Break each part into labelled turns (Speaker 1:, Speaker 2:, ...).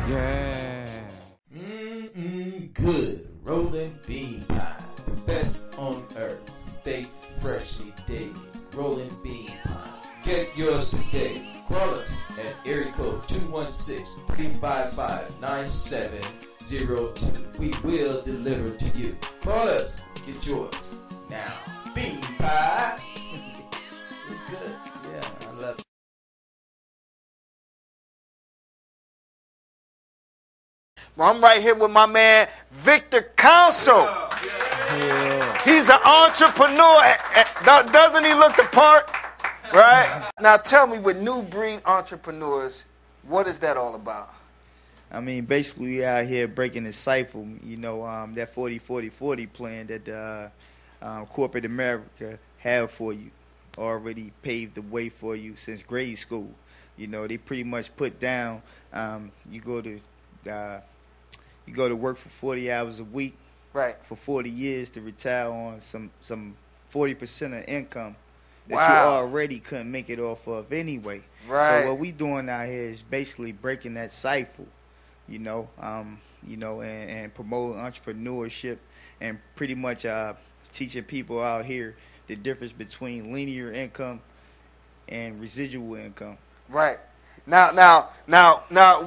Speaker 1: Yeah.
Speaker 2: Good rolling bean pie, best on earth. Baked freshly daily, rolling bean pie. Get yours today. Call us at area code 216-355-9702. We will deliver to you. Call us. Get yours now. Bean pie. It's good. Yeah, I love it.
Speaker 3: Well, I'm right here with my man, Victor Council. Yeah. He's an entrepreneur. Doesn't he look the part? Right? Now tell me, with New Breed Entrepreneurs, what is that all about?
Speaker 4: I mean, basically, we out here breaking the cycle. You know, that 40-40-40 plan that corporate America have for you already paved the way for you since grade school. You know, they pretty much put down. You go to work for 40 hours a week,
Speaker 3: right, for
Speaker 4: 40 years to retire on some 40% of income that
Speaker 3: wow.
Speaker 4: you already couldn't make it off of anyway.
Speaker 3: Right.
Speaker 4: So what we doing out here is basically breaking that cycle, and promoting entrepreneurship and pretty much teaching people out here the difference between linear income and residual income.
Speaker 3: Right. Now,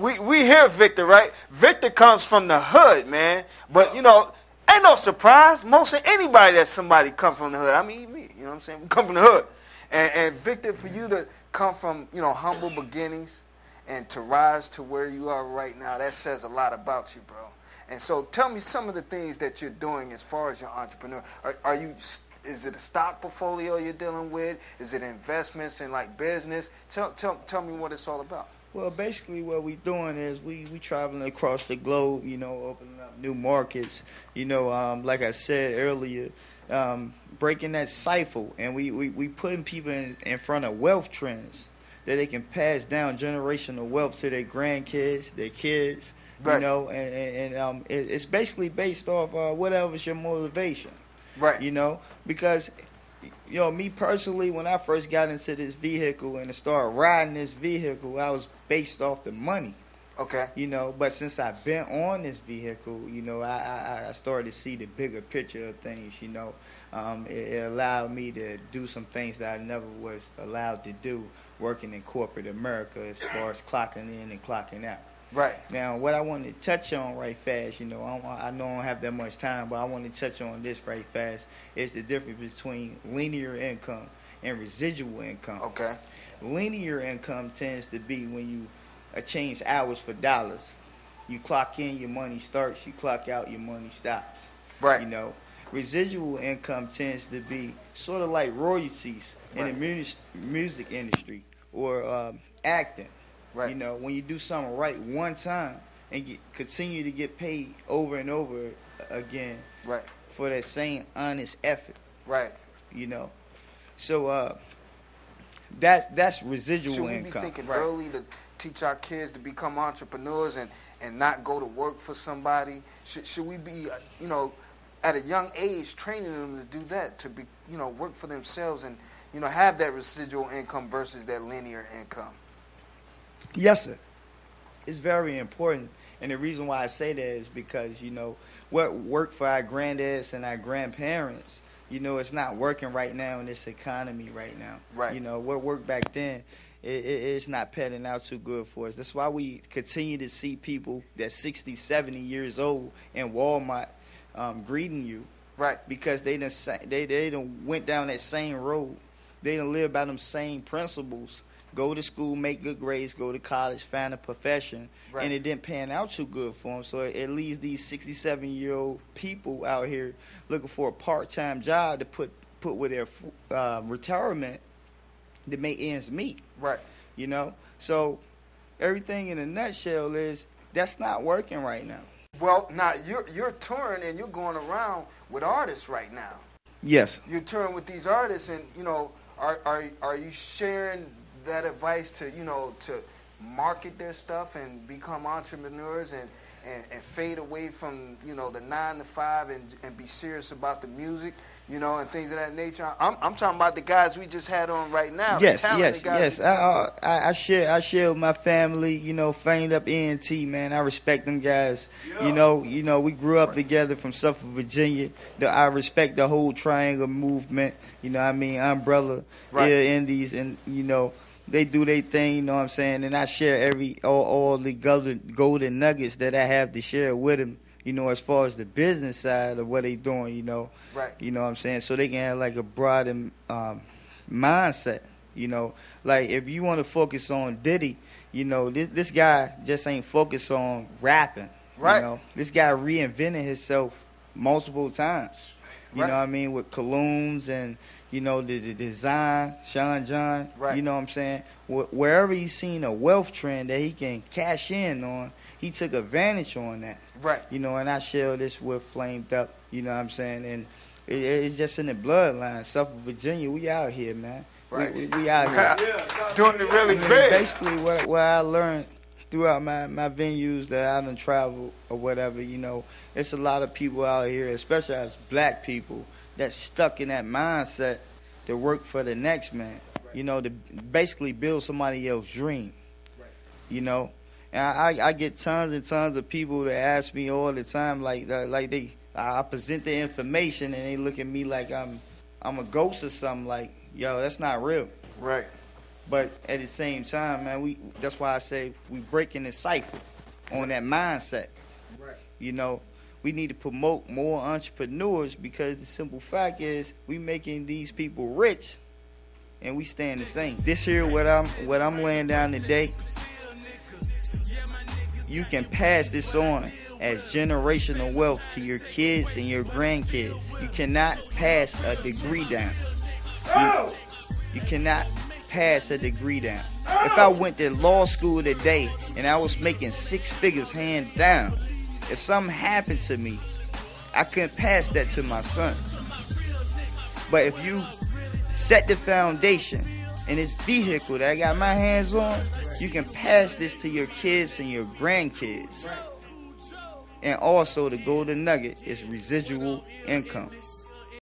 Speaker 3: we hear Victor, right? Victor comes from the hood, man. But, ain't no surprise. Most of anybody that somebody come from the hood. I mean, me, you know what I'm saying? We come from the hood. And Victor, for you to come from, humble beginnings and to rise to where you are right now, that says a lot about you, bro. And so tell me some of the things that you're doing as far as your entrepreneur. Is it a stock portfolio you're dealing with? Is it investments in like business? Tell me what it's all about.
Speaker 4: Well, basically what we doing is we traveling across the globe, opening up new markets, like I said earlier, breaking that cycle, and we putting people in front of wealth trends that they can pass down generational wealth to their grandkids, their kids,
Speaker 3: right.
Speaker 4: And it's basically based off whatever's your motivation.
Speaker 3: Right.
Speaker 4: Because, me personally, when I first got into this vehicle and started riding this vehicle, I was based off the money.
Speaker 3: Okay.
Speaker 4: But since I've been on this vehicle, I started to see the bigger picture of things, It allowed me to do some things that I never was allowed to do working in corporate America as far as clocking in and clocking out.
Speaker 3: Right.
Speaker 4: Now, what I want to touch on right fast, I know I don't have that much time, but I want to touch on this right fast, is the difference between linear income and residual income.
Speaker 3: Okay.
Speaker 4: Linear income tends to be when you change hours for dollars. You clock in, your money starts. You clock out, your money stops.
Speaker 3: Right.
Speaker 4: Residual income tends to be sort of like royalties in the music industry or acting.
Speaker 3: Right.
Speaker 4: When you do something right one time and continue to get paid over and over again,
Speaker 3: right,
Speaker 4: for that same honest effort.
Speaker 3: Right.
Speaker 4: So that's residual
Speaker 3: income.
Speaker 4: Should we
Speaker 3: be thinking early to teach our kids to become entrepreneurs and not go to work for somebody? Should we be, at a young age training them to do that, to be, work for themselves and, have that residual income versus that linear income?
Speaker 4: Yes, sir. It's very important. And the reason why I say that is because, what worked for our granddads and our grandparents, it's not working right now in this economy right now.
Speaker 3: Right.
Speaker 4: What worked back then, it's not panning out too good for us. That's why we continue to see people that's 60, 70 years old in Walmart greeting you.
Speaker 3: Right.
Speaker 4: Because they done went down that same road. They done live by them same principles. Go to school, make good grades, go to college, find a profession,
Speaker 3: right,
Speaker 4: and it didn't pan out too good for them. So it leaves these 67-year-old people out here looking for a part-time job to put with their retirement to make ends meet.
Speaker 3: Right.
Speaker 4: So everything in a nutshell is that's not working right now.
Speaker 3: Well, now you're touring and you're going around with artists right now.
Speaker 4: Yes.
Speaker 3: You're touring with these artists, and are you sharing that advice to to market their stuff and become entrepreneurs and fade away from, you know, the 9 to 5 and be serious about the music, you know, and things of that nature. I'm talking about the guys we just had on right now.
Speaker 4: Yes,
Speaker 3: the talented
Speaker 4: yes,
Speaker 3: guys.
Speaker 4: yes. I share with my family, you know, famed up ENT, man. I respect them guys.
Speaker 3: Yeah.
Speaker 4: You know, we grew up together from Suffolk, Virginia. I respect the whole triangle movement. You know what I mean? Umbrella, Indies, and, you know, they do their thing, you know what I'm saying? And I share all the golden nuggets that I have to share with them, you know, as far as the business side of what they doing, you know.
Speaker 3: Right.
Speaker 4: You know what I'm saying? So they can have like a broad mindset, you know. Like if you want to focus on Diddy, you know, this guy just ain't focused on rapping.
Speaker 3: Right.
Speaker 4: You know, this guy reinvented himself multiple times. You know what I mean? With colognes and, you know, the design, Sean John.
Speaker 3: Right.
Speaker 4: You know what I'm saying? Wherever he's seen a wealth trend that he can cash in on, he took advantage on that.
Speaker 3: Right.
Speaker 4: You know, and I share this with Flamed Up, you know what I'm saying? And it's just in the bloodline. Suffolk, Virginia, we out here, man.
Speaker 3: Right.
Speaker 4: We out here.
Speaker 3: Doing it really
Speaker 4: I mean,
Speaker 3: big.
Speaker 4: basically, what I learned throughout my venues that I done traveled or whatever, you know, it's a lot of people out here, especially as black people, that's stuck in that mindset to work for the next man. Right. You know, to basically build somebody else's dream. Right. You know, and I get tons and tons of people that ask me all the time, I present the information and they look at me like I'm a ghost or something. Like, yo, that's not real.
Speaker 3: Right.
Speaker 4: But at the same time, man, that's why I say we breaking the cycle on that mindset. Right. You know, we need to promote more entrepreneurs because the simple fact is we making these people rich and we staying the same. This here what I'm laying down today, you can pass this on as generational wealth to your kids and your grandkids. You cannot pass a degree down. You cannot pass a degree down. If I went to law school today and I was making 6 figures hands down, if something happened to me, I couldn't pass that to my son. But if you set the foundation in this vehicle that I got my hands on, you can pass this to your kids and your grandkids. And also the golden nugget is residual income.